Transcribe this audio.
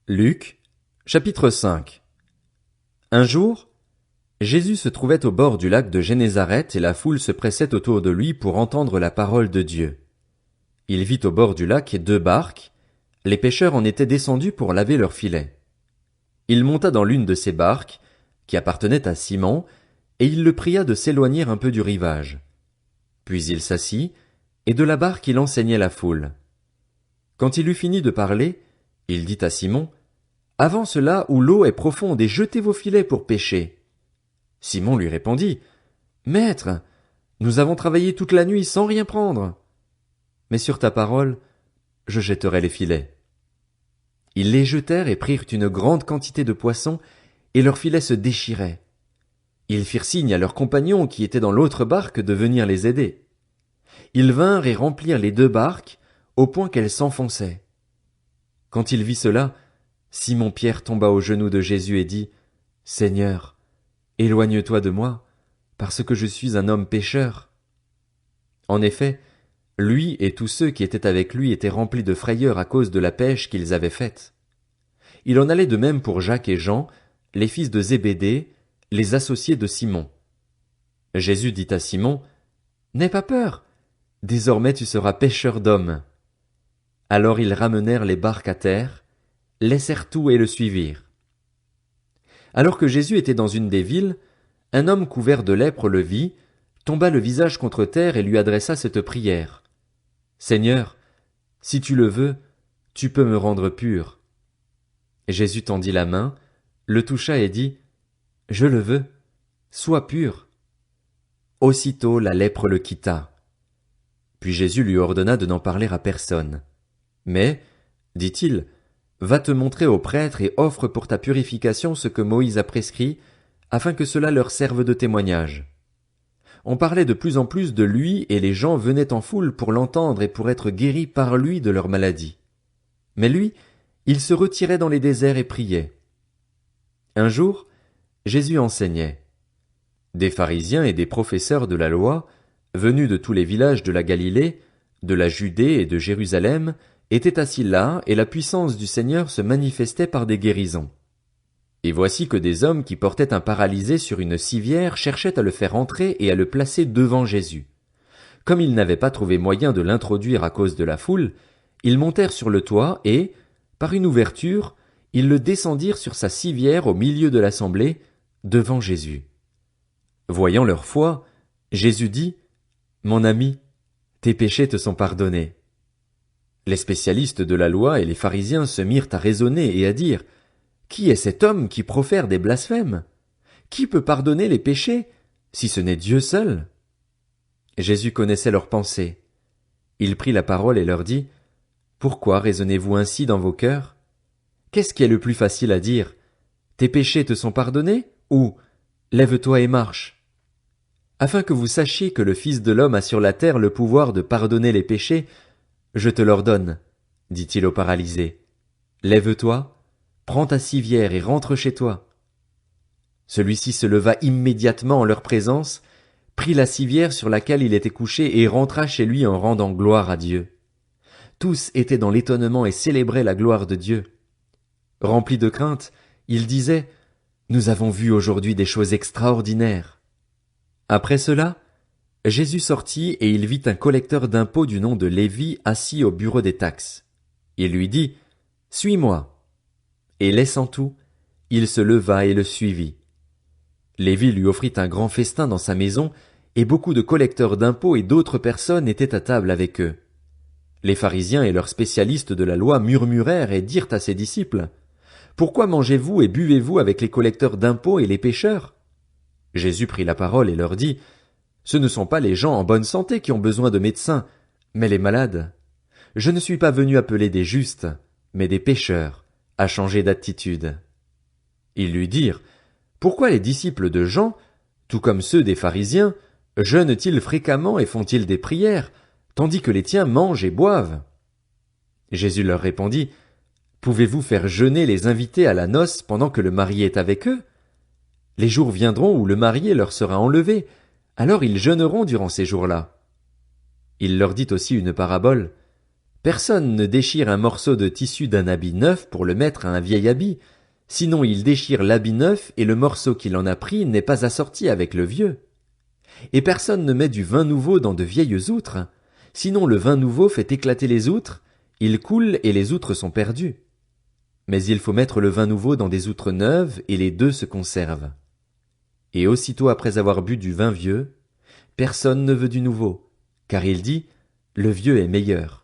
Luc, chapitre 5. Un jour, Jésus se trouvait au bord du lac de Génézareth et la foule se pressait autour de lui pour entendre la parole de Dieu. Il vit au bord du lac deux barques. Les pêcheurs en étaient descendus pour laver leurs filets. Il monta dans l'une de ces barques, qui appartenait à Simon, et il le pria de s'éloigner un peu du rivage. Puis il s'assit, et de la barque il enseignait la foule. Quand il eut fini de parler, il dit à Simon: « Avance là où l'eau est profonde et jetez vos filets pour pêcher. » Simon lui répondit: « Maître, nous avons travaillé toute la nuit sans rien prendre. Mais sur ta parole, je jetterai les filets. » Ils les jetèrent et prirent une grande quantité de poissons, et leurs filets se déchiraient. Ils firent signe à leurs compagnons qui étaient dans l'autre barque de venir les aider. Ils vinrent et remplirent les deux barques, au point qu'elles s'enfonçaient. Quand il vit cela, Simon-Pierre tomba aux genoux de Jésus et dit: « Seigneur, éloigne-toi de moi, parce que je suis un homme pécheur. » En effet, lui et tous ceux qui étaient avec lui étaient remplis de frayeur à cause de la pêche qu'ils avaient faite. Il en allait de même pour Jacques et Jean, les fils de Zébédée, les associés de Simon. Jésus dit à Simon: « N'aie pas peur, désormais tu seras pêcheur d'hommes. » Alors ils ramenèrent les barques à terre, laissèrent tout et le suivirent. Alors que Jésus était dans une des villes, un homme couvert de lèpre le vit, tomba le visage contre terre et lui adressa cette prière: « Seigneur, si tu le veux, tu peux me rendre pur. » Jésus tendit la main, le toucha et dit: « Je le veux, sois pur. » Aussitôt la lèpre le quitta. Puis Jésus lui ordonna de n'en parler à personne. Mais, dit-il, va te montrer aux prêtres et offre pour ta purification ce que Moïse a prescrit, afin que cela leur serve de témoignage. On parlait de plus en plus de lui et les gens venaient en foule pour l'entendre et pour être guéris par lui de leur maladie. Mais lui, il se retirait dans les déserts et priait. Un jour, Jésus enseignait. Des pharisiens et des professeurs de la loi, venus de tous les villages de la Galilée, de la Judée et de Jérusalem, étaient assis là, et la puissance du Seigneur se manifestait par des guérisons. Et voici que des hommes qui portaient un paralysé sur une civière cherchaient à le faire entrer et à le placer devant Jésus. Comme ils n'avaient pas trouvé moyen de l'introduire à cause de la foule, ils montèrent sur le toit et, par une ouverture, ils le descendirent sur sa civière au milieu de l'assemblée, devant Jésus. Voyant leur foi, Jésus dit: « Mon ami, tes péchés te sont pardonnés. » Les spécialistes de la loi et les pharisiens se mirent à raisonner et à dire: « Qui est cet homme qui profère des blasphèmes? Qui peut pardonner les péchés, si ce n'est Dieu seul? » Jésus connaissait leurs pensées. Il prit la parole et leur dit: « Pourquoi raisonnez-vous ainsi dans vos cœurs? Qu'est-ce qui est le plus facile à dire? Tes péchés te sont pardonnés? Ou lève-toi et marche? Afin que vous sachiez que le Fils de l'homme a sur la terre le pouvoir de pardonner les péchés, je te l'ordonne, dit-il au paralysé. Lève-toi, prends ta civière et rentre chez toi. Celui-ci se leva immédiatement en leur présence, prit la civière sur laquelle il était couché et rentra chez lui en rendant gloire à Dieu. Tous étaient dans l'étonnement et célébraient la gloire de Dieu. Remplis de crainte, ils disaient: « Nous avons vu aujourd'hui des choses extraordinaires. » Après cela, Jésus sortit et il vit un collecteur d'impôts du nom de Lévi assis au bureau des taxes. Il lui dit: « Suis-moi. » Et laissant tout, il se leva et le suivit. Lévi lui offrit un grand festin dans sa maison, et beaucoup de collecteurs d'impôts et d'autres personnes étaient à table avec eux. Les pharisiens et leurs spécialistes de la loi murmurèrent et dirent à ses disciples: « Pourquoi mangez-vous et buvez-vous avec les collecteurs d'impôts et les pécheurs? » Jésus prit la parole et leur dit: « Ce ne sont pas les gens en bonne santé qui ont besoin de médecins, mais les malades. Je ne suis pas venu appeler des justes, mais des pécheurs, à changer d'attitude. » Ils lui dirent: « Pourquoi les disciples de Jean, tout comme ceux des pharisiens, jeûnent-ils fréquemment et font-ils des prières, tandis que les tiens mangent et boivent? » Jésus leur répondit: « Pouvez-vous faire jeûner les invités à la noce pendant que le marié est avec eux? Les jours viendront où le marié leur sera enlevé, alors ils jeûneront durant ces jours-là. » Il leur dit aussi une parabole. « Personne ne déchire un morceau de tissu d'un habit neuf pour le mettre à un vieil habit, sinon il déchire l'habit neuf et le morceau qu'il en a pris n'est pas assorti avec le vieux. Et personne ne met du vin nouveau dans de vieilles outres, sinon le vin nouveau fait éclater les outres, il coule et les outres sont perdues. Mais il faut mettre le vin nouveau dans des outres neuves et les deux se conservent. Et aussitôt après avoir bu du vin vieux, personne ne veut du nouveau, car il dit, le vieux est meilleur.